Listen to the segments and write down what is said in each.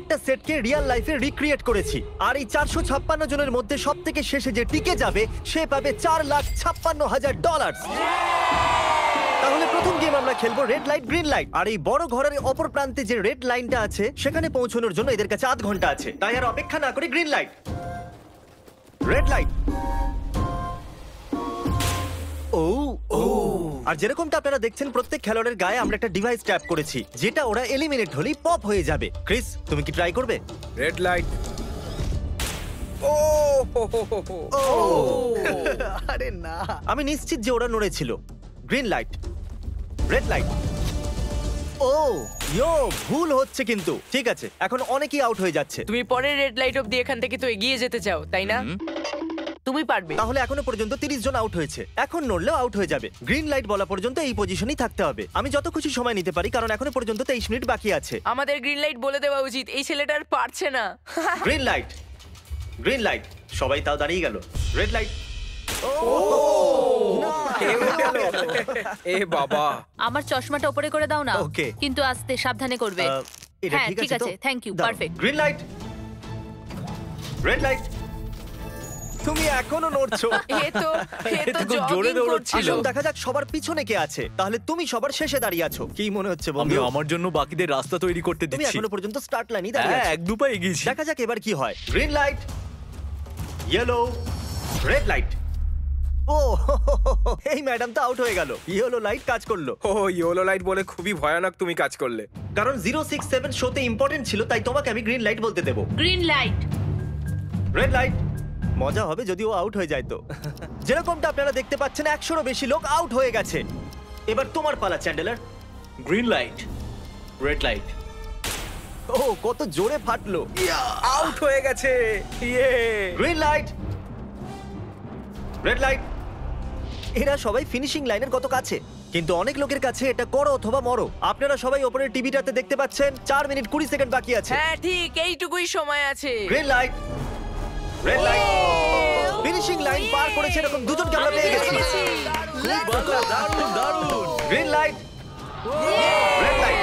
একটা সেটকে রিয়েল লাইফে রিক্রিয়েট করেছি আর এই 456 জনের মধ্যে সবথেকে শেষে যে টিকে যাবে সে পাবে $4,56,000। তাহলে প্রথম গেম আমরা খেলবো রেড লাইট গ্রিন লাইট। আর এই বড় ঘরের অপর প্রান্তে যে রেড লাইনটা আছে সেখানে পৌঁছানোর জন্য এদের কাছে 8 ঘন্টা আছে। তাই আর অপেক্ষা না করে গ্রিন লাইট, রেড লাইট। আর যেরকমটা আপনারা দেখছেন প্রত্যেক খেলোয়াড়ের গায়ে আমরা একটা ডিভাইস ট্যাপ করেছি যেটা ওরা এলিমিনেট হলেই পপ হয়ে যাবে। ক্রিস, তুমি কি ট্রাই করবে? Red light. আরে না, আমি নিশ্চিত যে ওরা নড়েছিল। Green light, red light. ভুল হচ্ছে কিন্তু। ঠিক আছে, এখন অনেকেই আউট হয়ে যাচ্ছে। তুমি পরের রেড লাইট অবধি এখান থেকে তো এগিয়ে যেতে চাও, তাই না? তুমি পারবে। তাহলে এখনো পর্যন্ত 30 জন আউট হয়েছে। এখন নড়লেও আউট হয়ে যাবে। গ্রিন লাইট বলা পর্যন্ত এই পজিশনেই থাকতে হবে। আমি যত খুশি সময় নিতে পারি কারণ এখনো পর্যন্ত 23 মিনিট বাকি আছে। আমাদের গ্রিন লাইট বলে দেওয়া উচিত, এই ছেলেটা আর পারছে না। Green light, green light. সবাই তাও দাঁড়িয়ে গেল। Red light. এ বাবা, আমার চশমাটা উপরে করে দাও না। Okay. কিন্তু আস্তে সাবধানে করবে। এটা হ্যাঁ, ঠিক ঠিক আছে তো? আছে, থ্যাংক ইউ, দাও। Perfect. Green light, red light. তুমি এখনো নড়ছো। এ তো খুব জোরে jogging দৌড়চ্ছিল। করছিল। আসুন দেখা যাক সবার পিছনে কে আছে। তাহলে তুমি সবার শেষে দাঁড়িয়ে আছো। কি মনে হচ্ছে আমি বন্ধু? আমার জন্য বাকিদের রাস্তা তৈরি করতে তুমি দিচ্ছি। এখনো পর্যন্ত স্টার্ট লাইনই দাঁড়িয়ে হ্যাঁ, আছো। এক দু পা এগিয়েছি। দেখা যাক এবার কি হয়। Green light, yellow, red light. ও এই ম্যাডাম তো আউট হয়ে গেল। ইয়েলো লাইট কাজ করলো ও ইয়েলো লাইট বলে খুবই ভয়ানক তুমি কাজ করলে। কারণ 067 শোতে ইম্পর্টেন্ট ছিল, তাই তোমাকে আমি গ্রিন লাইট বলতে দেবো। Green light. Red light. মজা হবে যদি ও আউট হয়ে যায় তো। যেরকমটা আপনারা দেখতে পাচ্ছেন 100-এরও বেশি লোক আউট হয়ে গেছে। এবার তোমার পালা Chandler. Green light, red light. ও কত জোরে ফাটলো। আউট হয়ে গেছে। ইয়ে। Green light, red light. এরা সবাই ফিনিশিং লাইনের কত কাছে, কিন্তু অনেক লোকের কাছে এটা করো অথবা মরো। আপনারা সবাই ওপরের টিভিটাতে দেখতে পাচ্ছেন 4 মিনিট 20 সেকেন্ড বাকি আছে। হ্যাঁ ঠিক, এইটুকুই সময় আছে। Green light, red light. Finishing line পার করেছে এরকম দুজনকে আমরা পেয়ে গেছি। দারুণ দারুণ। Green light, red light.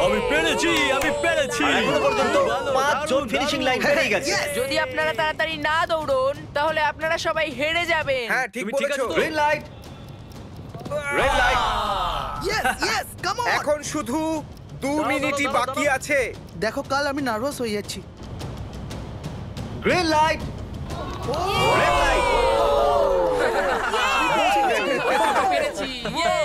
আমি পেরেছি, আমি পেরেছি। এখনো পর্যন্ত 5 জন ফিনিশিং লাইন পেরিয়ে গেছে। যদি আপনারা তাড়াতাড়ি না দৌড়ন তাহলে আপনারা সবাই হেরে যাবেন। হ্যাঁ ঠিক তুমি ঠিক বলেছো। আছো তো? Green light, red light. এখন শুধু 2 মিনিটই বাকি আছে। দেখো কাল আমি নার্ভাস হয়ে যাচ্ছি। Green light, red light. পেরেছি। ইয়ে!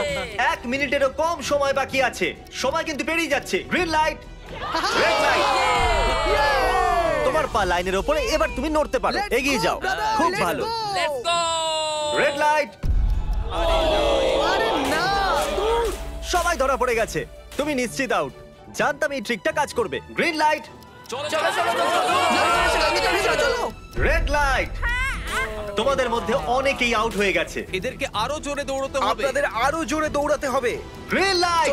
1 মিনিটেরও কম সময় বাকি আছে। সময় কিন্তু পেরিয়ে যাচ্ছে। Green light, red light. তোমার পা লাইনের উপরে, এবার তুমি নড়তে পারো। এগিয়ে যাও, খুব ভালো। Let's go! Red light. আরে না, সবাই ধরা পড়ে গেছে। তুমি নিশ্চিত আউট। জানতাম এই ট্রিকটা কাজ করবে। গ্রিন লাইট, চলো চলো চলো চলো। Red light. তোমাদের মধ্যে অনেকেই আউট হয়ে গেছে। এদেরকে আরো জোরে দৌড়তে হবে। আপনাদের আরো জোরে দৌড়াতে হবে। Green light,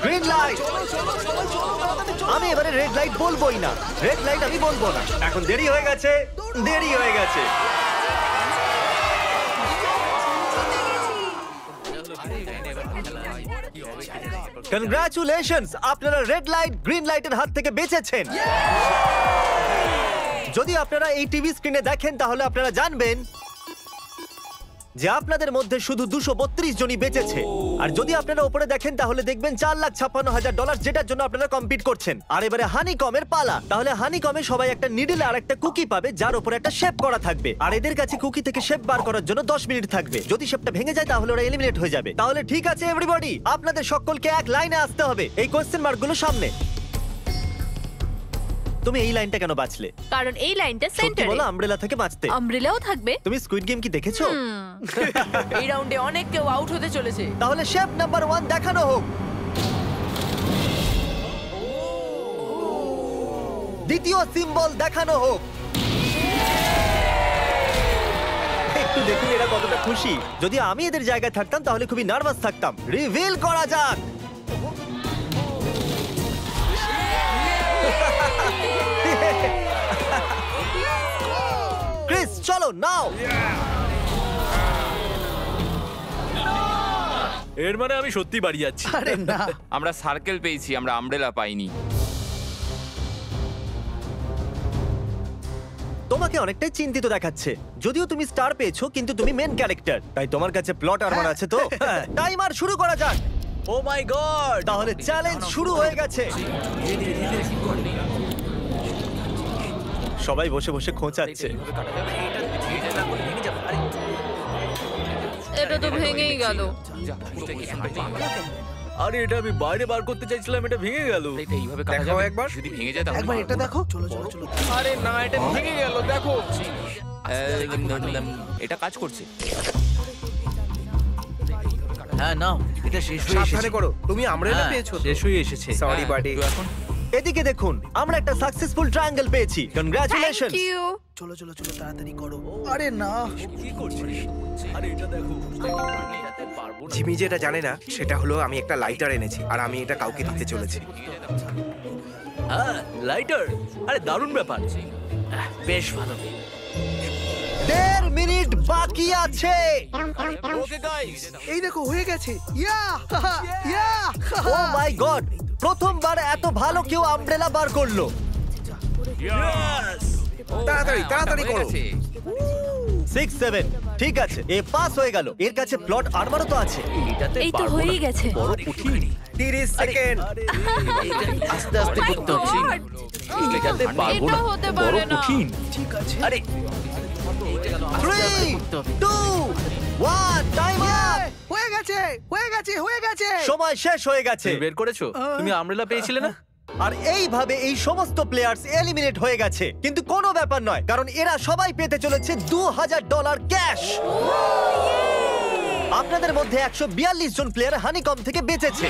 green light. আমি এবারে রেড লাইট বলবোই না। রেড লাইট আমি বলবো না। এখন দেরি হয়ে গেছে, দেরি হয়ে গেছে। কনগ্রাচুলেশনস, আপনারা রেড লাইট গ্রিন লাইটের হাত থেকে বেঁচেছেন। যদি আপনারা এই টিভি স্ক্রিনে দেখেন তাহলে আপনারা জানবেন যে আপনাদের মধ্যে শুধু 232 জনই বেঁচেছে। আর যদি আপনারা উপরে দেখেন তাহলে দেখবেন $4,56,000, যেটার জন্য আপনারা কম্পিট করছেন। আর এবারে হানিকমের পালা। তাহলে হানিকমে সবাই একটা নিডল আর একটা কুকি পাবে যার উপরে একটা শেপ করা থাকবে। আর এদের কাছে কুকি থেকে শেপ বার করার জন্য 10 মিনিট থাকবে। যদি শেপটা ভেঙে যায় তাহলে ওরা এলিমিনেট হয়ে যাবে। তাহলে ঠিক আছে এভরিবডি, আপনাদের সকলকে এক লাইনে আসতে হবে এই কোশ্চেন মার্কগুলো সামনে। তুমি এই লাইনটা কেন বাছলে? কারণ এই লাইনটা সত্যি সেন্টারে। বলো, আমব্রেলা থেকে বাঁচতে। আমব্রেলাও থাকবে। তুমি স্কুইড গেম কি দেখেছো? এই রাউন্ডে অনেক কেউ আউট হতে চলেছে। তাহলে শেপ নাম্বার 1 দেখানো হোক। দ্বিতীয় সিম্বল দেখানো হোক। একটু দেখুন এরা কতটা খুশি। যদি আমি এদের জায়গায় থাকতাম তাহলে খুবই নার্ভাস থাকতাম। রিভিল করা যাক। ক্রিস চলো নাও। এর মানে আমি সত্যি বাড়ি যাচ্ছি। আরে না, আমরা সার্কেল পেয়েছি, আমরা আমব্রেলা পাইনি। তোমাকে অনেকটাই চিন্তিত দেখাচ্ছে। যদিও তুমি স্টার পেয়েছো কিন্তু তুমি মেন ক্যারেক্টার, তাই তোমার কাছে প্লট আর্মার আছে তো? টাইমার শুরু করা যাক। ও মাই গড! তাহলে চ্যালেঞ্জ শুরু হয়ে গেছে। সবাই বসে বসে খোঁচাচ্ছে। এটা তো ভেঙেই গেল। আরে এটা আমি বাইরে বার করতে চাইছিলাম, এটা ভেঙে গেল। দেখাও একবার। একবার এটা দেখো। চলো চলো চলো। আরে না, এটা ভেঙে গেল, দেখো। এটা কাজ করছে। হ্যাঁ নাও, এটা শেষ হয়ে সাবধানে এসেছে। করো, তুমি আমব্রেলা হ্যাঁ, পেয়েছো তো? শেষ হয়ে এসেছে। Sorry buddy. এখন এদিকে দেখুন, আমরা একটা সাকসেসফুল ট্রায়াঙ্গেল পেয়েছি। কনগ্রাচুলেশন। Thank you. চলো চলো চলো তাড়াতাড়ি করো। আরে না। কি করছিস? আরে এটা দেখো। জিমি যেটা জানে না সেটা হলো আমি একটা লাইটার এনেছি আর আমি এটা কাউকে দিতে চলেছি। হ্যাঁ, লাইটার। আরে দারুণ ব্যাপার। বেশ ভালো। 1.5 মিনিট বাকি আছে। ওকে গাইস, এই দেখো হয়ে গেছে। ইয়া ইয়া। ও মাই গড, প্রথমবার এত ভালো কেউ আমব্রেলা বার করলো। তাড়াতাড়ি তাড়াতাড়ি করো। 6 7 ঠিক আছে, এ পাস হয়ে গেল। এর কাছে প্লট আর্মারও তো আছে। এটাতে এই তো পারবো হয়েই না। গেছে। বড় কঠিন। 30 সেকেন্ড। আস্তে আস্তে করতে হচ্ছে। এটাতে পারবো এটা না। হতে বড় পারে না। কঠিন। ঠিক আছে। আরে 3 2 1 টাইমার। হয়ে গেছে হয়ে গেছে হয়ে গেছে। সময় শেষ হয়ে গেছে। তুমি বের করেছো? তুমি আমব্রেলা পেয়েছিলে না? আর এইভাবে এই সমস্ত প্লেয়ার্স এলিমিনেট হয়ে গেছে। কিন্তু কোনো ব্যাপার নয়, কারণ এরা সবাই পেতে চলেছে $2000 ক্যাশ। আপনাদের মধ্যে 142 জন প্লেয়ার হানিকম থেকে বেঁচেছে।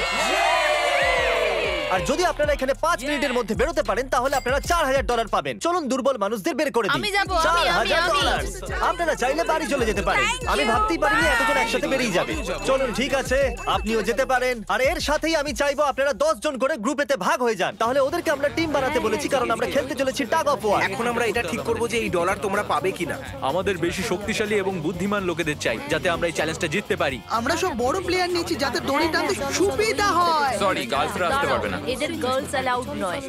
আর যদি আপনারা এখানে 5 মিনিটের মধ্যে বেরোতে পারেন তাহলে আপনারা $4000 পাবেন। চলুন দুর্বল মানুষদের বের করে দিই। আমি যাবো, আমি। $4000। আপনারা চাইলে বাড়ি চলে যেতে পারেন। Thank আমি you. ভাবতেই পারিনি এতজন একসাথে বেরিয়ে যাবে। চলুন ঠিক আছে, আপনিও যেতে পারেন। আর এর সাথেই আমি চাইবো আপনারা 10 জন করে গ্রুপেতে ভাগ হয়ে যান। তাহলে ওদেরকে আমরা টিম বানাতে বলেছি, কারণ আমরা খেলতে চলেছি টাগ অফ ওয়ার। এখন আমরা এটা ঠিক করব যে এই ডলার তোমরা পাবে কিনা। আমাদের বেশি শক্তিশালী এবং বুদ্ধিমান লোকেদের চাই, যাতে আমরা এই চ্যালেঞ্জটা জিততে পারি। আমরা সব বড় প্লেয়ার নিয়েছি যাতে দড়ি টানতে সুবিধা হয়। সরি, গার্লসরা আসতে পারবে না। এদের গার্লস অ্যালাউড নয়।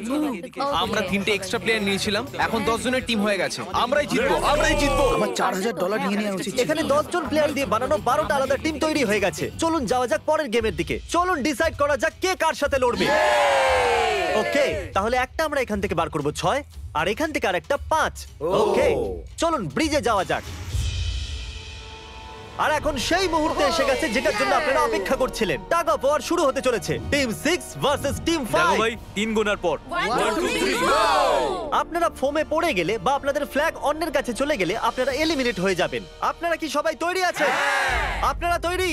আমরা 3টে এক্সট্রা প্লেয়ার নিয়েছিলাম, এখন 10 জনের টিম হয়ে গেছে। আমরাই জিতবো, আমরাই জিতবো। আমার $4000 নিয়ে নেওয়া উচিত ছিল। এখানে 10 জন প্লেয়ার দিয়ে বানানো 12টা আলাদা টিম তৈরি হয়ে গেছে। চলুন যাওয়া যাক পরের গেমের দিকে। চলুন ডিসাইড করা যাক কে কার সাথে লড়বে। ওকে, তাহলে একটা আমরা এখান থেকে বার করব 6, আর এখান থেকে আরেকটা 5। ওকে, চলুন ব্রিজে যাওয়া যাক। আর এখন সেই মুহূর্তে এসে গেছে যেটার জন্য আপনারা অপেক্ষা করছিলেন। টাগ অফ ওয়ার শুরু হতে চলেছে। টিম 6 ভার্সেস টিম দেখো 5। ভাই, 3 গোনার পর। আপনারা ফোমে পড়ে গেলে বা আপনাদের ফ্ল্যাগ অন্যের কাছে চলে গেলে আপনারা এলিমিনেট হয়ে যাবেন। আপনারা কি সবাই তৈরি আছেন? আপনারা তৈরি?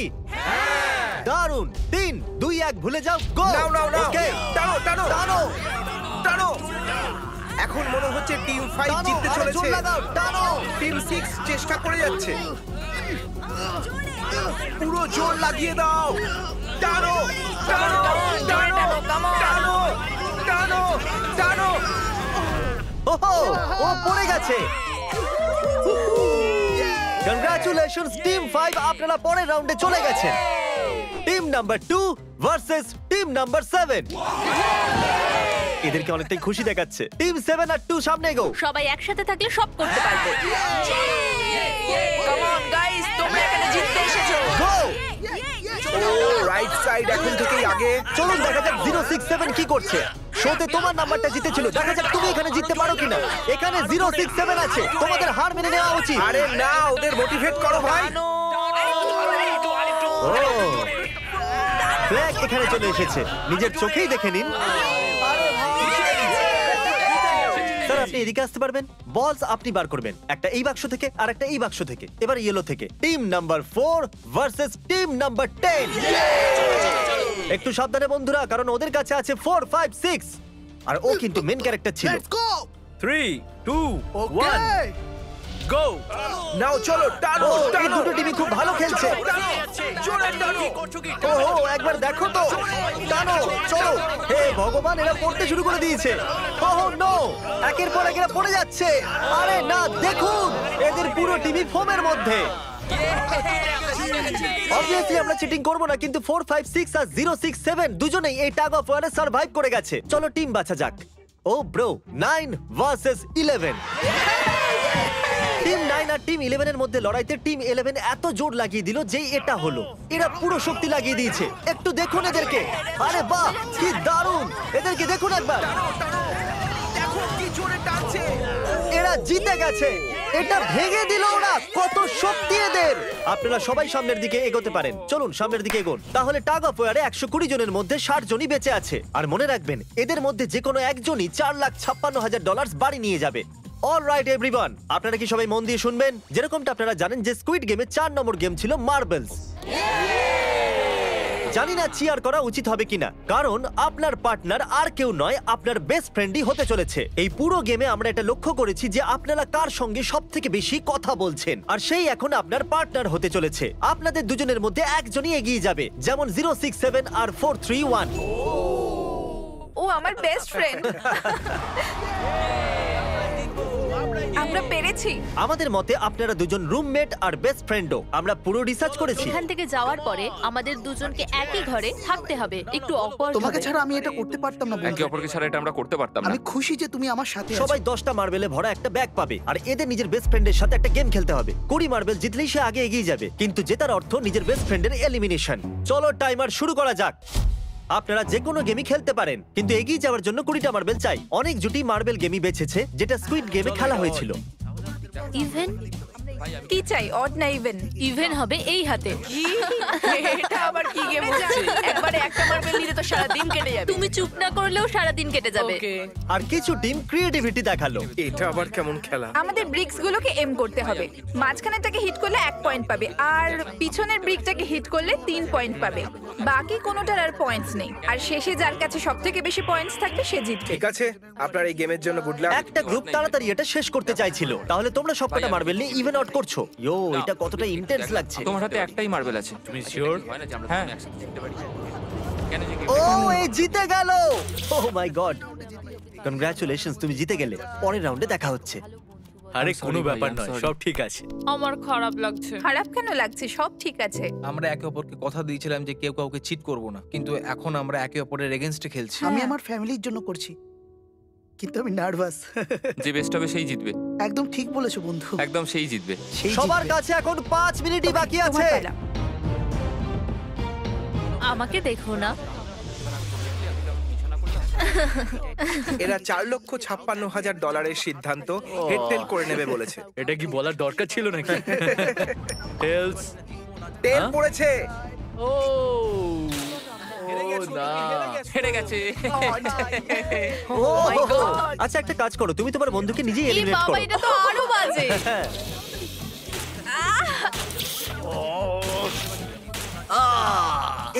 দারুন। 3 2 1 ভুলে যাও, গো। নাও নাও নাও। ওকে, টানো টানো টানো টানো। এখন মনে হচ্ছে টিম 5 টানো, জিততে আরে চলেছে। জোর লাগাও, টানো। টিম 6 চেষ্টা করে যাচ্ছে। পুরো জোর লাগিয়ে দাও। টানো টানো টানো টানো টানো টানো। ওহো, ও পড়ে গেছে। কংগ্রাচুলেশনস টিম 5, আপনারা পরের রাউন্ডে চলে গেছেন। Team number 2 versus team number 7। এদেরকে অনেকটাই খুশি দেখাচ্ছে। টিম 7 আর 2 সামনে এগো। সবাই একসাথে থাকলে সব করতে পারবে। কাম অন গাইস, তোমরা এখানে জিততে এসেছো। গো। ও রাইট সাইড এখন থেকেই আগে। চলুন দেখা যাক 067 কি করছে। শোতে তোমার নাম্বারটা জিতেছিল, দেখা যাক তুমি এখানে জিততে পারো কিনা। এখানে 067 আছে, তোমাদের হার মেনে নেওয়া উচিত। আরে না, ওদের মোটিভেট করো ভাই। ফ্ল্যাগ এখানে চলে এসেছে, নিজের চোখেই দেখে নিন। স্যার আপনি এদিকে আসতে পারবেন? বলস আপনি বার করবেন, একটা এই বাক্স থেকে আর একটা এই বাক্স থেকে। এবার ইয়েলো থেকে। Team number 4 versus team number 10। একটু সাবধানে বন্ধুরা, কারণ ওদের কাছে আছে 4 5 6, আর ও কিন্তু মেন ক্যারেক্টার ছিল। Let's go. 3 2 ওকে। 1 গো। নাও চলো টানো ও, এই টানো। দুটো টিমই খুব ভালো খেলছে। জোরে টানো। ও একবার দেখো তো, টানো, চলো। হে ভগবান, এরা পড়তে শুরু করে দিয়েছে। ওহ নো, একের পর এক এরা পড়ে যাচ্ছে। আরে না, দেখুন এদের পুরো টিমই ফোমের মধ্যে। অবভিয়াসলি আমরা চিটিং করব না, কিন্তু 4 5 6 আর 067 দুজনেই এই টাগ অফ ওয়ারে সার্ভাইভ করে গেছে। চলো টিম বাছা যাক। ও ব্রো, 9 ভার্সেস 11। টিম 9 আর টিম 11 এর মধ্যে লড়াইতে টিম 11 এত জোর লাগিয়ে দিল যে এটা হলো। এরা পুরো শক্তি লাগিয়ে দিয়েছে। একটু দেখুন এদেরকে। আরে বাহ, কি দারুণ! এদেরকে দেখুন একবার। দেখো কি জোরে টানছে। এরা জিতে গেছে। এটা ভেঙে দিল ওরা। কত শক্তি এদের! আপনারা সবাই সামনের দিকে এগোতে পারেন। চলুন সামনের দিকে এগোন। তাহলে টাগ অফ ওয়ারে 120 জনের মধ্যে 60 জনই বেঁচে আছে। আর মনে রাখবেন, এদের মধ্যে যে কোনো একজনই $4,56,000 বাড়ি নিয়ে যাবে। অলরাইট এভরিওয়ান, আপনারা কি সবাই মন দিয়ে শুনবেন? যেরকমটা আপনারা জানেন যে স্কুইড গেমে 4 নম্বর গেম ছিল মার্বেলস। জানি না চিয়ার করা উচিত হবে কিনা, কারণ আপনার পার্টনার আর কেউ নয়, আপনার বেস্ট ফ্রেন্ডই হতে চলেছে। এই পুরো গেমে আমরা এটা লক্ষ্য করেছি যে আপনারা কার সঙ্গে সবথেকে বেশি কথা বলছেন, আর সেই এখন আপনার পার্টনার হতে চলেছে। আপনাদের দুজনের মধ্যে একজনই এগিয়ে যাবে, যেমন 067 আর 431। ও আমার বেস্ট ফ্রেন্ড। আমরা পেরেছি। আমাদের মতে আপনারা দুজন রুমমেট আর বেস্ট ফ্রেন্ডও। আমরা পুরো রিসার্চ করেছি। এখান থেকে যাওয়ার পরে আমাদের দুজনকে একই ঘরে থাকতে হবে। একটু অকওয়ার্ড তোমাকে হবে। ছাড়া আমি এটা করতে পারতাম না বন্ধু। একে অপরকে ছাড়া এটা আমরা করতে পারতাম না। আমি খুশি যে তুমি আমার সাথে আছো। সবাই 10টা মার্বেলে ভরা একটা ব্যাগ পাবে, আর এদের নিজের বেস্ট ফ্রেন্ডের সাথে একটা গেম খেলতে হবে। 20 মার্বেল জিতলেই সে আগে এগিয়ে যাবে, কিন্তু জেতার অর্থ নিজের বেস্ট ফ্রেন্ডের এলিমিনেশন। চলো টাইমার শুরু করা যাক। আপনারা যে কোনো গেমই খেলতে পারেন, কিন্তু এগিয়ে যাওয়ার জন্য 20টা মার্বেল চাই। অনেক জুটি মার্বেল গেমই বেছেছে, যেটা স্কুইড গেমে খেলা হয়েছিল। ইভেন কি চাই, অড না ইভেন? ইভেন হবে এই হাতে। কি এটা আবার কি গেম হচ্ছে? একবারে একটা মার্বেল নিলে তো সারা দিন কেটে যাবে। তুমি চুপ না করলেও সারা দিন কেটে যাবে। ওকে, আর কিছু টিম ক্রিয়েটিভিটি দেখালো। এটা আবার কেমন খেলা? আমাদের ব্রিক্স গুলোকে এম করতে হবে। মাঝখানেরটাকে হিট করলে 1 পয়েন্ট পাবে, আর পিছনের ব্রিকটাকে হিট করলে 3 পয়েন্ট পাবে। বাকি কোনোটার আর পয়েন্টস নেই, আর শেষে যার কাছে সবথেকে বেশি পয়েন্টস থাকবে সে জিতবে। ঠিক আছে, আপনার এই গেমের জন্য গুড লাক। একটা গ্রুপ তাড়াতাড়ি এটা শেষ করতে চাইছিল। তাহলে তোমরা সবকটা মার্বেল নিয়ে ইভেন আউট করছো। ইয়ো, এটা কতটা ইন্টেন্স লাগছে। তোমার হাতে একটাই মার্বেল আছে। তুমি শিওর? হ্যাঁ। ও, এই জিতে গেল। ওহ মাই গড, কনগ্রাচুলেশনস, তুমি জিতে গেলে। পরের রাউন্ডে দেখা হচ্ছে। আরে কোনো ভাই, ব্যাপার I'm নয়, sorry. সব ঠিক আছে। আমার খারাপ লাগছে। খারাপ কেন লাগছে? সব ঠিক আছে। আমরা একে অপরকে কথা দিয়েছিলাম যে কেউ কাউকে চিট করব না, কিন্তু এখন আমরা একে অপরের এগেইনস্টে খেলছি। আমি আমার ফ্যামিলির জন্য করছি, কিন্তু আমি নার্ভাস। যে বেস্ট হবে সেই জিতবে। একদম ঠিক বলেছো বন্ধু। একদম সেই জিতবে। সেই সবার জিতবে। কাছে এখন 5 মিনিটই বাকি আছে। তোমার পালা। আমাকে দেখো না। এরা $4,56,000 সিদ্ধান্ত হেডটেল করে নেবে বলেছে। এটা কি বলার দরকার ছিল নাকি? টেলস। তেল পড়েছে। ও হেরে গেছে। ও, আচ্ছা একটা কাজ করো, তুমি তোমার বন্ধুকে নিজেই এই এলিমিনেট বাবা, করো। এটা তো আরো বাজে। হ্যাঁ।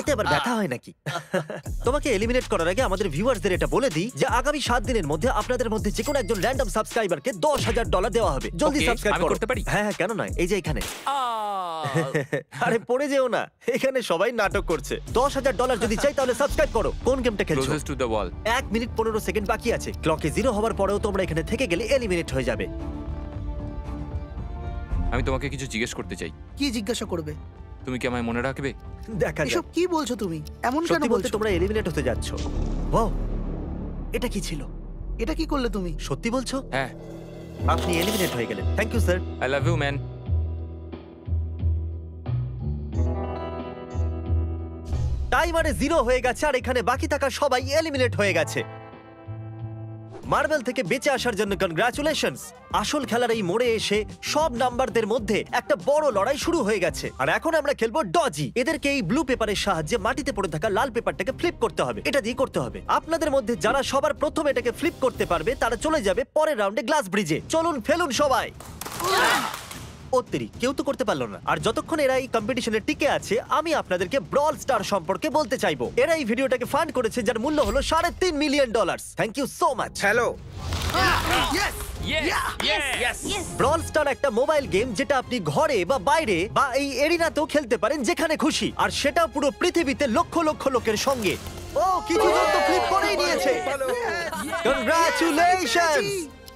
এতে আবার ব্যথা হয় নাকি? তোমাকে এলিমিনেট করার আগে আমাদের ভিউয়ার্সদের এটা বলে দিই যে আগামী 7 দিনের মধ্যে আপনাদের মধ্যে যে কোনো একজন র্যান্ডম সাবস্ক্রাইবারকে $10,000 দেওয়া হবে। জলদি Okay, সাবস্ক্রাইব আমি করো। করতে পারি? হ্যাঁ হ্যাঁ, কেন নয়, এই যে এখানে। আরে পড়ে যেও না, এখানে সবাই নাটক করছে। $10,000 যদি চাই তাহলে সাবস্ক্রাইব করো। কোন গেমটা খেলছো? Closest to the wall. 1 minute 15 second বাকি আছে। ক্লকে 0 হওয়ার পরেও তোমরা এখানে থেকে গেলে এলিমিনেট হয়ে যাবে। আমি তোমাকে কিছু জিজ্ঞেস করতে চাই। কি জিজ্ঞাসা করবে? তুমি কি আমায় মনে রাখবে? দেখা এসব যাক। কি বলছো তুমি? এমন কেন সত্যি বলতে বলছো? তোমরা এলিমিনেট হতে যাচ্ছ। ওয়াও, এটা কি ছিল? এটা কি করলে তুমি? সত্যি বলছো? হ্যাঁ। আপনি এলিমিনেট হয়ে গেলেন। Thank you sir. I love you man. টাইমারে 0 হয়ে গেছে, আর এখানে বাকি থাকা সবাই এলিমিনেট হয়ে গেছে। মার্বেল থেকে বেঁচে আসার জন্য কনগ্রাচুলেশনস। আসল খেলার এই মোড়ে এসে সব নাম্বারদের মধ্যে একটা বড় লড়াই শুরু হয়ে গেছে। আর এখন আমরা খেলবো ডজি। এদেরকে এই ব্লু পেপারের সাহায্যে মাটিতে পড়ে থাকা লাল পেপারটাকে ফ্লিপ করতে হবে। এটা দিয়ে করতে হবে। আপনাদের মধ্যে যারা সবার প্রথম এটাকে ফ্লিপ করতে পারবে তারা চলে যাবে পরের রাউন্ডে গ্লাস ব্রিজে। চলুন ফেলুন সবাই। কেউ তো করতে পারলো না। আর যতক্ষণ এরা এই কম্পিটিশনে টিকে আছে, আমি আপনাদেরকে ব্রল স্টার সম্পর্কে বলতে চাইবো। এরা এই ভিডিওটাকে ফান্ড করেছে, যার মূল্য হলো $3.5 million. Thank you so much. Hello. Brawl star একটা মোবাইল গেম যেটা আপনি ঘরে বা বাইরে বা এই এরিনাতেও খেলতে পারেন, যেখানে খুশি। আর সেটা পুরো পৃথিবীতে লক্ষ লক্ষ লোকের সঙ্গে। ও, কিছু জন তো ফ্লিপ করেই নিয়েছে। কনগ্রাচুলেশনস।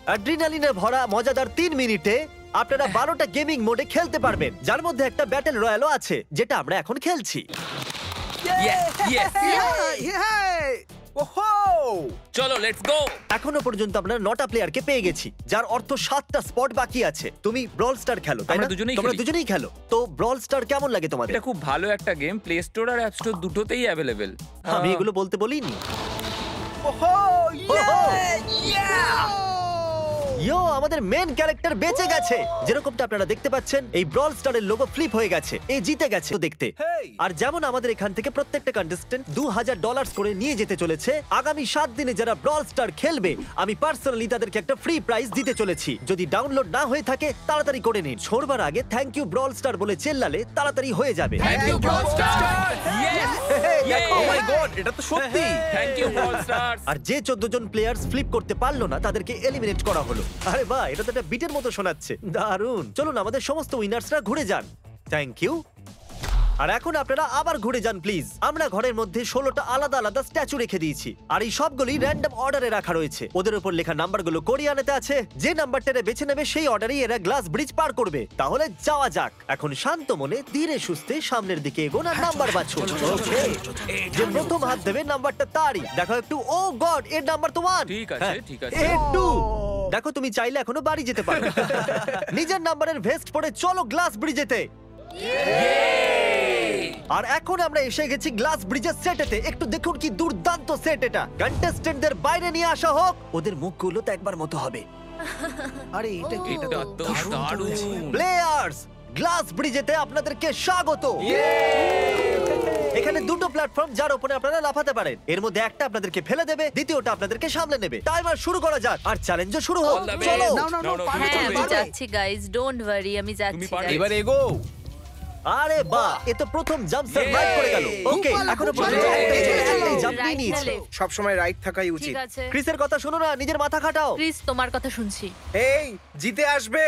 অ্যাড্রিনালিনে ভরা মজাদার 3 মিনিটে আপনারা 12টা গেমিং মোডে খেলতে পারবেন, যার মধ্যে একটা ব্যাটল রয়্যালও আছে, যেটা আমরা এখন খেলছি। ওহো! চলো লেটস গো। এখনো পর্যন্ত আমরা 9টা প্লেয়ারকে পেয়ে গেছি, যার অর্থ 7টা স্পট বাকি আছে। তুমি ব্রল স্টার খেলো, তাই না? আমরা দুজনেই তোমরা খেলি। দুজনেই খেলো। তো ব্রল স্টার কেমন লাগে তোমাদের? এটা খুব ভালো একটা গেম, প্লে স্টোর আর অ্যাপ স্টোর দুটোতেই অ্যাভেলেবেল। আমি এগুলো বলতে বলিনি। ওহো! ইয়ো, আমাদের মেন ক্যারেক্টার বেঁচে গেছে। যেরকমটা আপনারা দেখতে পাচ্ছেন, এই ব্রল স্টারের লোগো ফ্লিপ হয়ে গেছে। এই জিতে গেছে তো দেখতে। Hey! আর যেমন আমাদের এখান থেকে প্রত্যেকটা কন্টেস্টেন্ট $2000 করে নিয়ে যেতে চলেছে, আগামী 7 দিনে যারা ব্রল স্টার খেলবে আমি পার্সোনালি তাদেরকে একটা ফ্রি প্রাইজ দিতে চলেছি। যদি ডাউনলোড না হয়ে থাকে তাড়াতাড়ি করে নিন। ছোড়বার আগে থ্যাংক ইউ ব্রল স্টার বলে চেল্লালে তাড়াতাড়ি হয়ে যাবে। Thank you Brawl Star. Yes, oh my god, এটা তো সত্যি। Thank you Brawl Stars. আর যে 14 জন প্লেয়ার্স ফ্লিপ করতে পারলো না তাদেরকে এলিমিনেট করা হলো। আরে বাহ, এটা তো একটা বিটের মতো শোনাচ্ছে। দারুণ। চলুন আমাদের সমস্ত উইনার্সরা ঘুরে যান। Thank you. আর এখন আপনারা আবার ঘুরে যান প্লিজ। আমরা ঘরের মধ্যে 16টা আলাদা আলাদা স্ট্যাচু রেখে দিয়েছি, আর এই সবগুলি র্যান্ডম অর্ডারে রাখা রয়েছে। ওদের উপর লেখা নাম্বারগুলো কোরিয়ানেতে আছে। যে নাম্বারটা বেছে নেবে সেই অর্ডারেই এরা গ্লাস ব্রিজ পার করবে। তাহলে যাওয়া যাক। এখন শান্ত মনে ধীরে সুস্থে সামনের দিকে এগোন আর নাম্বার বাছুন। ওকে, যে প্রথম হাত দেবে নাম্বারটা তারই। দেখো একটু, ও গড, এর নাম্বার তো 1। ঠিক আছে, ঠিক আছে। একটু দেখো, তুমি চাইলে এখনো বাড়ি যেতে পারো। নিজের নাম্বারের ভেস্ট পরে চলো গ্লাস ব্রিজেতে। আর এখন আমরা এসে গেছি গ্লাস ব্রিজের সেটেতে। একটু দেখুন কি দুর্দান্ত সেট এটা। কন্টেস্টেন্টদের বাইরে নিয়ে আসা হোক। ওদের মুখগুলো তো একবার মতো হবে। আরে এটা কি? এটা তো দারুণ। প্লেয়ার্স, গ্লাস ব্রিজেতে আপনাদেরকে স্বাগত। এখানে দুটো প্ল্যাটফর্ম যার উপরে আপনারা লাফাতে পারেন। এর মধ্যে একটা আপনাদেরকে ফেলে দেবে, দ্বিতীয়টা আপনাদেরকে সামলে নেবে। টাইমার শুরু করা যাক আর চ্যালেঞ্জও শুরু হোক। All the best. চলো। নাও নাও নাও, পারবে হ্যাঁ, তুমি, আমি পারবে। যাচ্ছি গাইস, ডোন্ট ওয়ারি, আমি যাচ্ছি পারবে। guys। এবার এগো। আরে বাহ, এ তো প্রথম জাম্প সার্ভাইভ করে গেল। ওকে, খুব ভালো, এখনো খুব পর্যন্ত ভালো। একটাই জাম্প Right নিয়ে না নিয়েছে। left? সব সময় রাইট থাকাই উচিত। ঠিক আছে ক্রিসের কথা শোনো না, নিজের মাথা খাটাও। ক্রিস, তোমার কথা শুনছি। এই জিতে আসবে।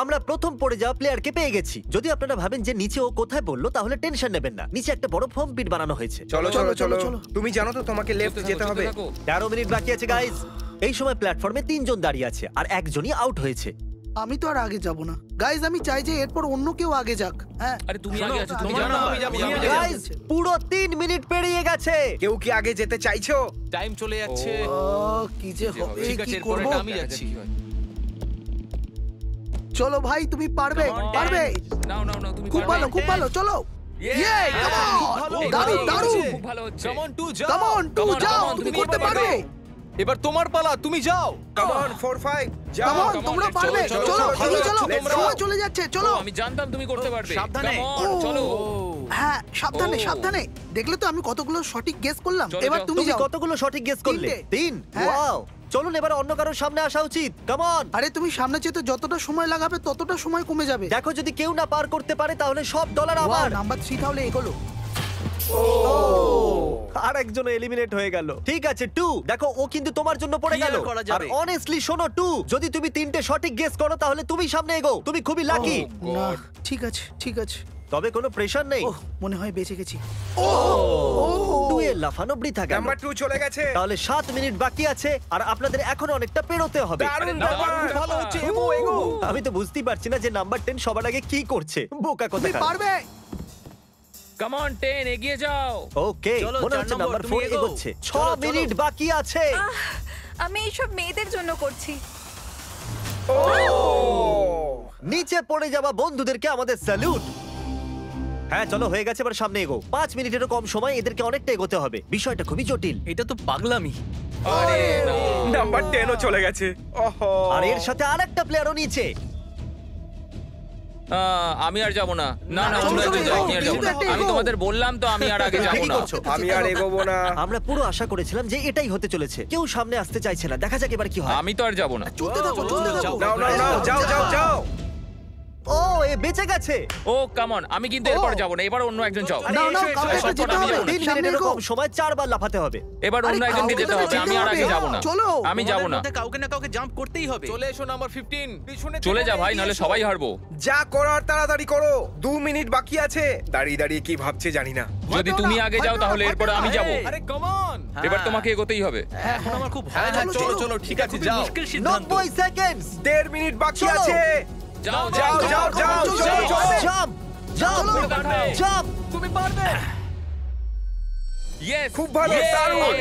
আমরা প্রথম পড়ে যাওয়া প্লেয়ারকে পেয়ে গেছি। যদি আপনারা ভাবেন যে নিচে ও কোথায় বললো, তাহলে টেনশন নেবেন না। নিচে একটা বড় ফর্ম পিট বানানো হয়েছে। চলো চলো চলো চলো। তুমি জানো তো তোমাকে লেফট যেতে হবে। 13 মিনিট বাকি আছে গাইজ। এই সময় প্ল্যাটফর্মে 3 জন দাঁড়িয়ে আছে আর একজনই আউট হয়েছে। আমি তো আর আগে যাব না গাইজ। আমি চাই যে এরপর অন্য কেউ আগে যাক। হ্যাঁ, আরে তুমি আগে আছো, তুমি তোমার জানো নাম আমি যাবো। গাইজ, পুরো 3 মিনিট পেরিয়ে গেছে। কেউ কি আগে যেতে চাইছো? টাইম চলে যাচ্ছে। কি যে হবে, ঠিক আছে, কি এরপরে করব? আমি যাচ্ছি। চলো ভাই, তুমি পারবে, পারবে। নাও নাও নাও, তুমি খুব পারবে। ভালো, খুব ভালো, চলো। Yay, come on! দারুণ, দারুণ। খুব ভালো হচ্ছে। কাম অন টু যাও। Come on, টু Come on, যাও, come on, তুমি তুমি করতে করতে পারবে। এবার তোমার পালা, তুমি যাও। কাম অন 4 5 যাও। Come on, come on, তোমরা let's পারবে। চলো, চলো, চলো, এগিয়ে চলো। let's go. সময় চলে যাচ্ছে, চলো। ও, আমি জানতাম তুমি করতে পারবে। সাবধানে। Come on, চলো। হ্যাঁ, সাবধানে, ও। সাবধানে। দেখলে তো আমি কতগুলো সঠিক গেস করলাম। চলো, এবার যাও। তুমি তুমি যাও। কতগুলো সঠিক গেস করলে? 3। হ্যাঁ। ওয়াও। চলুন এবার অন্য কারোর সামনে আসা উচিত। Come on. আরে তুমি সামনে যেতে যতটা সময় লাগাবে ততটা সময় কমে যাবে। দেখো, যদি কেউ না পার করতে পারে তাহলে সব ডলার ওয়াও, আমার। নাম্বার 3 তাহলে এগোলো। আর একজন এলিমিনেট হয়ে গেল। ঠিক আছে 2, দেখো ও কিন্তু তোমার জন্য পড়ে কি গেল। আর করা আর যাবে? অনেস্টলি শোনো 2, যদি তুমি 3টে সঠিক গেস করো তাহলে তুমি সামনে এগো। তুমি খুবই লাকি। না, ঠিক আছে, ঠিক আছে। তবে কোনো প্রেশার নেই। ওহ, মনে হয় বেঁচে গেছি। 2 এর লাফানো বৃথা গেল। নাম্বার 2 চলে গেছে। তাহলে 7 মিনিট বাকি আছে আর আপনাদের এখন অনেকটা পেরোতে হবে। দারুণ দারুণ, ব্যাপার। ভালো হচ্ছে, এগো এগো। আমি তো বুঝতেই পারছি না যে নাম্বার 10 সবার আগে কি করছে। বোকা তুমি কথা। পারবে। কাম অন 10, এগিয়ে যাও। ওকে, চলো, মনে 4 হচ্ছে নম্বর, নাম্বার তুমি 4 এগোও। এগোচ্ছে। 6 চলো, মিনিট বাকি আছে। আমি এইসব মেয়েদের জন্য করছি। নিচে পড়ে যাওয়া বন্ধুদেরকে আমাদের স্যালুট। হ্যাঁ চলো, হয়ে গেছে, এবার সামনে এগো। 5 মিনিটেরও কম সময়, এদেরকে অনেকটা এগোতে হবে। বিষয়টা খুবই জটিল। এটা তো পাগলামি। আরে না। নাম্বার 10 ও চলে গেছে। ওহো। আর এর সাথে আরেকটা প্লেয়ারও নিচে। আমি আর যাব না। না না, চলো, তোমরা চলো, যাও, এগো, আমি আর যাব না। এগো। আমি তোমাদের বললাম তো, আমি আর আগে যাব ঠিকই না। করছো। আমি আর এগোবো না। আমরা পুরো আশা করেছিলাম যে এটাই হতে চলেছে। কেউ সামনে আসতে চাইছে না। দেখা যাক এবার কি হয়। আমি তো আর যাব না। চলতে থাকো, চলতে থাকো। নাও নাও নাও, যাও যাও যাও। ও, এ বেঁচে গেছে। ও কাম অন, আমি কিন্তু এরপর যাব না। এবার অন্য একজন যাও। নাও, নাও, এসো, কাউকে এসো, একটা যেতে আমি হবে। যাবো না। 3 সামনে মিনিটেরও এগো। কম সময় 4 বার লাফাতে হবে। এবার অন্য আরে, একজনকে কাউকে যেতে তো হবে। যেতে আমি আর আগে হবে। যাব না। চলো। আমি যাব না। কাউকে না কাউকে জাম্প করতেই হবে। চলে এসো নাম্বার 15। পিছনে চলে যা থেকে ভাই, এগিয়ে নাহলে এসো। সবাই হারবো। যা করার তাড়াতাড়ি করো। 2 মিনিট বাকি আছে। দাঁড়িয়ে দাঁড়িয়ে কি ভাবছে জানি না। যদি তুমি আগে যাও তাহলে এরপর আমি যাব। আরে কাম অন। এবার তোমাকে এগোতেই হবে। এখন আমার খুব ভয় হ্যাঁ লাগছে। চলো চলো, ঠিক আছে খুবই যাও। মুশকিল সিদ্ধান্ত। 90 সেকেন্ডস। 1.5 মিনিট বাকি চলো। আছে। যাও যাও যাও যাও যাও। জাম্প, জাম্প, পারবে। জাম্প। তুমি পারবে। ইয়েস খুব ভালো, দারুণ।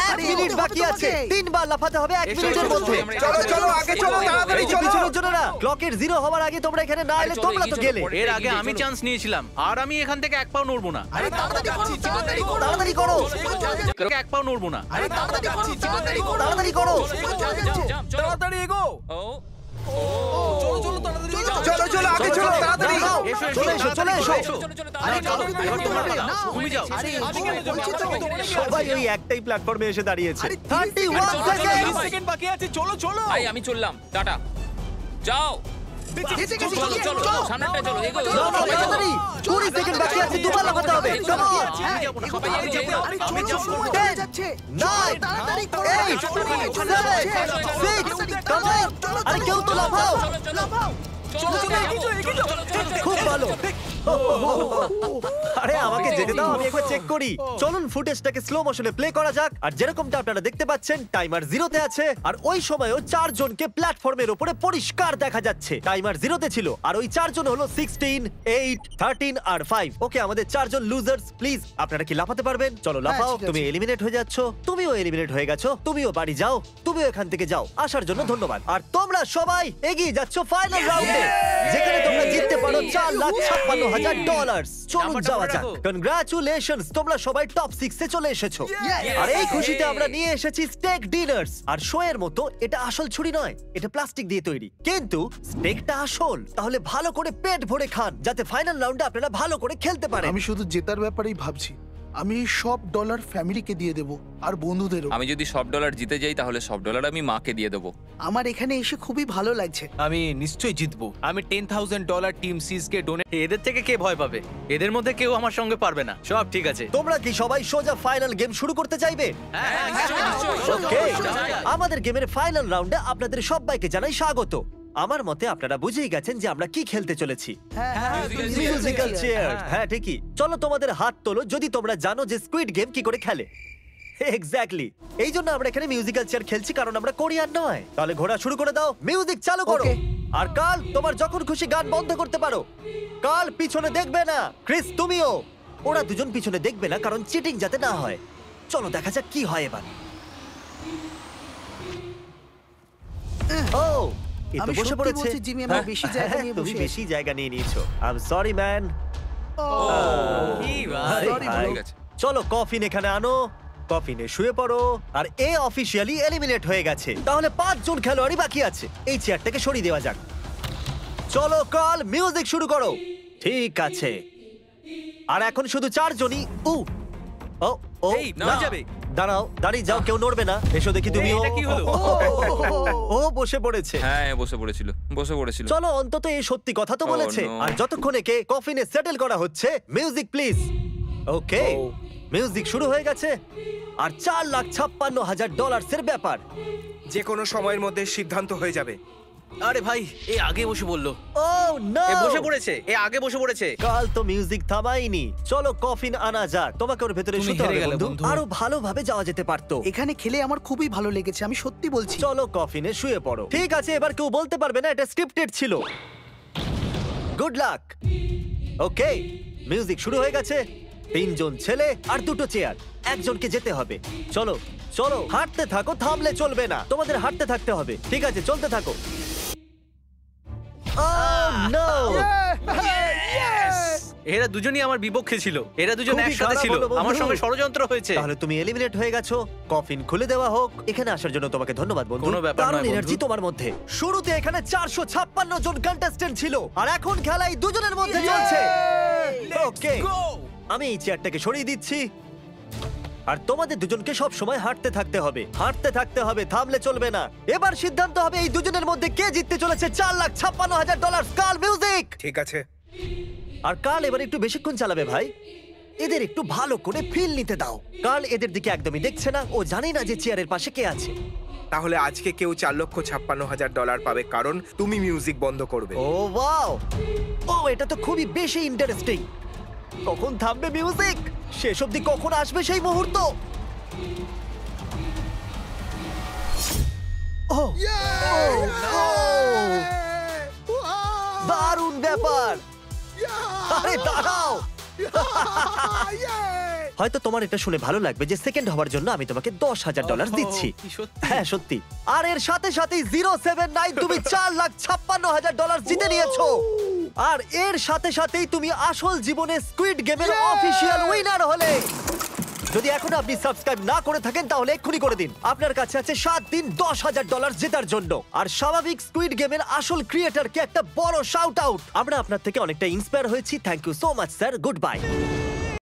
এক মিনিট বাকি আছে, 3 বার লাফাতে হবে 1 মিনিটের মধ্যে। চলো চলো আগে চলো, তাড়াতাড়ি এই যে চলো। পিছনের জন্য না, ক্লকের 0 হওয়ার আগে তোমরা এখানে না এলে তোমরা তো গেলে। এর আগে আমি চান্স নিয়েছিলাম আর আমি এখান থেকে এক পাও নড়বো না। তাড়াতাড়ি করো, এক পাও নড়বো না। তাড়াতাড়ি করো। তাড়াতাড়ি এগো। চলো চলো আগে চলো, তাড়াতাড়ি। চলে এসো, চলে এসো। তুমি যাও। সবাই ওই একটাই প্ল্যাটফর্মে এসে দাঁড়িয়েছে। 31 সেকেন্ড। সেকেন্ড বাকি আছে, চলো চলো। ভাই আমি চললাম, টাটা। যাও চলো চলো চলো সামনেটা চলো, এগো না, না, তাড়াতাড়ি। 20 সেকেন্ড বাকি আছে, দুবার লাফাতে হবে। Come on. সবাই এগো। আমি যাচ্ছে 9, 8, 7, 6, come on. আরে কেউ তো লাফাও। খুব ভালো। আরে আমাকে যেতে দাও, আমি একবার চেক করি। চলুন ফুটেজটাকে স্লো মোশনে প্লে করা যাক। আর যেরকমটা আপনারা দেখতে পাচ্ছেন, টাইমার 0 তে আছে। আর ওই সময়ও 4 জনকে প্ল্যাটফর্মের উপরে পরিষ্কার দেখা যাচ্ছে। টাইমার 0 তে ছিল। আর ওই 4 জন হলো 16, 8, 13 আর 5। ওকে, আমাদের 4 জন লুজার্স। প্লিজ আপনারা কি লাফাতে পারবেন? চলো লাফাও। ঠিক আছে। তুমি এলিমিনেট হয়ে যাচ্ছ, তুমিও এলিমিনেট হয়ে গেছো, তুমিও বাড়ি যাও, তুমিও এখান থেকে যাও। আসার জন্য ধন্যবাদ। আর তোমরা সবাই এগিয়ে যাচ্ছ ফাইনাল রাউন্ডে, যেখানে তোমরা জিততে পারো $4,56,000। চলুন যাওয়া যাক। কনগ্রাচুলেশনস, তোমরা সবাই টপ 6 এ চলে এসেছো। আর এই খুশিতে আমরা নিয়ে এসেছি স্টেক ডিনার্স। আর শো এর মতো এটা আসল ছুরি নয়, এটা প্লাস্টিক দিয়ে তৈরি, কিন্তু স্টেকটা আসল। তাহলে ভালো করে পেট ভরে খান, যাতে ফাইনাল রাউন্ডে আপনারা ভালো করে খেলতে পারেন। আমি শুধু জেতার ব্যাপারেই ভাবছি। আমি এই সব ডলার ফ্যামিলিকে দিয়ে দেব আর বন্ধুদেরও। আমি যদি সব ডলার জিতে যাই তাহলে সব ডলার আমি মাকে দিয়ে দেবো। আমার এখানে এসে খুবই ভালো লাগছে। আমি নিশ্চয়ই জিতবো। আমি $10,000 টিম সিজকে ডোনেট। এদের থেকে কে ভয় পাবে? এদের মধ্যে কেউ আমার সঙ্গে পারবে না। সব ঠিক আছে। তোমরা কি সবাই সোজা ফাইনাল গেম শুরু করতে চাইবে? Okay, আমাদের গেমের ফাইনাল রাউন্ডে আপনাদের সবাইকে জানাই স্বাগত। আমার মতে আপনারা বুঝেই গেছেন যে আমরা কি খেলতে চলেছি। Musical chair. হ্যাঁ ঠিকই। চলো তোমাদের হাত তোলো যদি তোমরা জানো যে স্কুইড গেম কি করে খেলে। এক্স্যাক্টলি, এই জন্য আমরা এখানে মিউজিক্যাল চেয়ার খেলছি, কারণ আমরা কোরিয়ান নয়। তাহলে ঘোরা শুরু করে দাও, মিউজিক চালু করো। আর কাল তোমার যখন খুশি গান বন্ধ করতে পারো। কাল পিছনে দেখবে না। ক্রিস তুমিও। ওরা দুজন পিছনে দেখবে না, কারণ চিটিং যাতে না হয়। চলো দেখা যাক কি হয় এবার। ও, এ তো আমি বসে সত্যি পড়েছে। বলছি, জিমি, আমরা বেশি জায়গা নিয়ে তুমি বসে বেশি জায়গা নিয়ে নিয়েছো। I am sorry man. Sorry, বলো। ঠিক আছে। চলো কফিন এখানে আনো। কফিনে শুয়ে পড়ো। আর এ অফিশিয়ালি এলিমিনেট হয়ে গেছে। তাহলে 5 জন খেলোয়াড়ই বাকি আছে। এই চেয়ারটাকে সরিয়ে দেওয়া যাক। চলো কাল মিউজিক শুরু করো। ঠিক আছে। আর এখন শুধু 4 জনই। ও ও এই, না নড়ে যাবে। দাঁড়াও, দাঁড়িয়ে যাও, কেউ নড়বে না। এসো দেখি তুমিও। এটা কি হলো? ও বসে পড়েছে। হ্যাঁ বসে পড়েছিল। চলো অন্তত এই সত্যি কথা তো বলেছে। no. আর যতক্ষণ একে কফিনে সেটেল করা হচ্ছে, মিউজিক প্লিজ। ওকে, মিউজিক শুরু হয়ে গেছে। আর $4,56,000 এর ব্যাপার। যে কোনো সময়ের মধ্যে সিদ্ধান্ত হয়ে যাবে। আরে ভাই, এ আগে বসে বললো। ও নো, এ বসে পড়েছে, এ আগে বসে পড়েছে। কাল তো মিউজিক থামাইনি। চলো কফিন আনা যাক। তোমাকে ওর ভেতরে তুমি শুতে হেরে হবে গেলে, বন্ধু। বন্ধু। আরো ভালোভাবে যাওয়া যেতে পারতো। এখানে খেলে আমার খুবই ভালো লেগেছে, আমি সত্যি বলছি। চলো কফিনে শুয়ে পড়ো। ঠিক আছে, এবার কেউ বলতে পারবে না এটা স্ক্রিপ্টেড ছিল। Good luck. ওকে, মিউজিক শুরু হয়ে গেছে। 3 জন ছেলে আর 2টো চেয়ার। একজনকে যেতে হবে। চলো চলো, হাঁটতে থাকো, থামলে চলবে না। তোমাদের হাঁটতে থাকতে হবে। ঠিক আছে, চলতে থাকো। Oh, no! এরা দুজনই আমার বিপক্ষে ছিল। এরা দুজন খুবই একসাথে খারাপ ছিল। হলো, বন্ধু। আমার সঙ্গে ষড়যন্ত্র হয়েছে। তাহলে তুমি এলিমিনেট হয়ে গেছো। কফিন খুলে দেওয়া হোক। এখানে আসার জন্য তোমাকে ধন্যবাদ বন্ধু। কোনো ব্যাপার দারুণ নয়, বন্ধু। এনার্জি তোমার মধ্যে। শুরুতে এখানে 456 জন কন্টেস্ট্যান্ট ছিল, আর এখন খেলা এই দুজনের মধ্যে চলছে। ওকে, আমি এই চেয়ারটাকে সরিয়ে দিচ্ছি। আর তোমাদের দুজনকে সব সময় হাঁটতে থাকতে হবে, হাঁটতে থাকতে হবে, থামলে চলবে না। এবার সিদ্ধান্ত হবে এই দুজনের মধ্যে কে জিততে চলেছে $4,56,000। কাল মিউজিক। ঠিক আছে। আর কাল এবার একটু বেশিক্ষণ চালাবে ভাই। এদের একটু ভালো করে ফিল নিতে দাও। কাল এদের দিকে একদমই দেখছে না, ও জানে না যে চেয়ারের পাশে কে আছে। তাহলে আজকে কেউ $4,56,000 পাবে, কারণ তুমি মিউজিক বন্ধ করবে। ও ওয়াও, ও এটা তো খুবই বেশি ইন্টারেস্টিং। কখন থামবে মিউজিক? শেষ অবধি কখন আসবে সেই মুহূর্ত? ও দারুণ ব্যাপার। আরে দাঁড়াও, হয়তো তোমার এটা শুনে ভালো লাগবে যে সেকেন্ড হওয়ার জন্য আমি তোমাকে $10,000 দিচ্ছি। কি সত্যি? হ্যাঁ সত্যি। আর এর সাথে সাথেই 079 তুমি $4,56,000 জিতে নিয়েছো। আর এর সাথে সাথেই তুমি আসল জীবনে স্কুইড গেমের অফিসিয়াল উইনার হলে। যদি এখনো আপনি সাবস্ক্রাইব না করে থাকেন তাহলে এক্ষুনি করে দিন। আপনার কাছে আছে 7 দিন $10,000 জেতার জন্য। আর স্বাভাবিক স্কুইড গেমের আসল ক্রিয়েটরকে একটা বড় শাউট আউট। আমরা আপনার থেকে অনেকটা ইন্সপায়ার হয়েছি। Thank you so much sir, good by.